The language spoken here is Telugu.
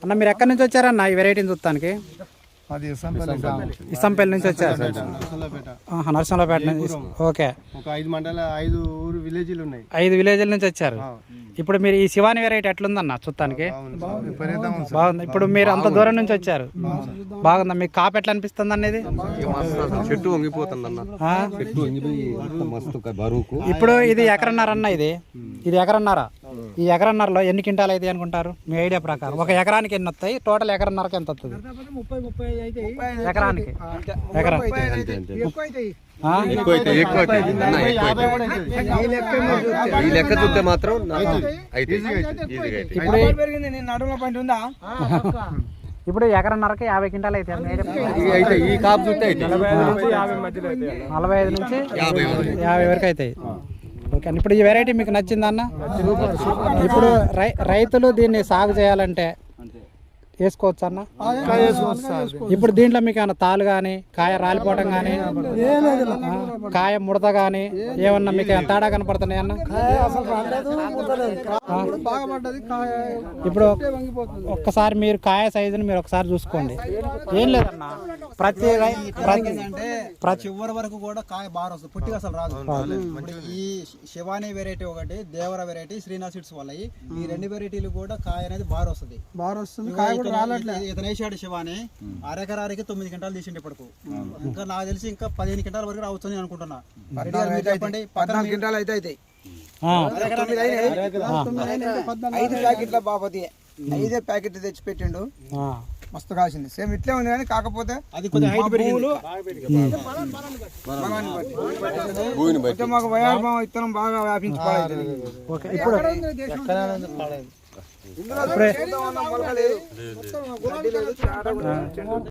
అన్న మీరు ఎక్కడి నుంచి వచ్చారన్న ఈ వెరైటీని చూస్తానికి? అది ఇస్సంపల్లి నుంచి వచ్చారు. నరసింహపేట నుంచి. ఓకే, ఒక 5 ఊరు విలేజ్లు ఉన్నాయి. 5 విలేజ్ల నుంచి వచ్చారు. ఇప్పుడు మీరు ఈ శివాని వెరైటీ ఎట్లుందన్న చూస్తానికి? బాగుంది. ఇప్పుడు మీరు అంత దూరం నుంచి వచ్చారు, బాగుందా? మీకు కాపు ఎట్లా అనిపిస్తుంది అనేది? చెట్టు వంగిపోతుంది అన్న, చెట్టు వంగిపోయి మస్తు బరువుకు. ఇప్పుడు ఇది ఎకరన్నరన్న, ఇది ఎకరన్నర. ఈ ఎకరన్నరలో ఎన్ని క్వింటాలు అవుతాయి అనుకుంటారు మీ ఐడియా ప్రకారం? ఒక ఎకరానికి ఎన్ని వస్తాయి? టోటల్ ఎకరన్నరకి ఎంత వస్తుంది ఎకరానికి? ఇప్పుడు ఎకరన్నరకి 50 క్వింటాలు అయితే 45 నుంచి 50 వరకు అవుతాయి. ఓకే, ఇప్పుడు ఈ వెరైటీ మీకు నచ్చిందా అన్న? ఇప్పుడు రైతులు దీన్ని సాగు చేయాలంటే వేసుకోవచ్చు అన్న? ఇప్పుడు దీంట్లో మీకు ఏమన్నా తాలు కానీ, కాయ రాలిపోవటం కానీ, కాయ ముడత కానీ ఏమన్నా మీకు ఏమైనా తేడా కనపడుతున్నాయి అన్న? ఇప్పుడు ఒక్కసారి మీరు కాయ సైజుని మీరు ఒకసారి చూసుకోండి. ఏం లేదన్న, ప్రతి చివరి వరకు కూడా కాయ బాగా వస్తుంది, పుట్టిగా అసలు రాదు. ఈ శివాని వెరైటీ ఒకటి, దేవర వెరైటీ, శ్రీనాథ్ సీడ్స్ వాళ్ళ ఈ 2 వెరైటీలు కూడా కాయ అనేది బాగా వస్తుంది. ఇతను వేసాడు శివాని, అరెకరానికి 9 క్వింటాలు తీసిండి ఇప్పటికు. ఇంకా నాకు తెలిసి ఇంకా 15 క్వింటాల వరకు రావచ్చు అనుకుంటున్నా. చెప్పండి, 14 క్వింటాలు అయితే అవుతాయి. 5 ప్యాకెట్ల బాపతి 5 ప్యాకెట్లు తెచ్చి పెట్టిండు, మస్తు కాసింది. సేమ్ ఇట్లే ఉంది కానీ కాకపోతే అది కొంచెం మాకు వయాభావం ఇత్తనం బాగా వ్యాపించుకోవాలి. ఇప్పుడు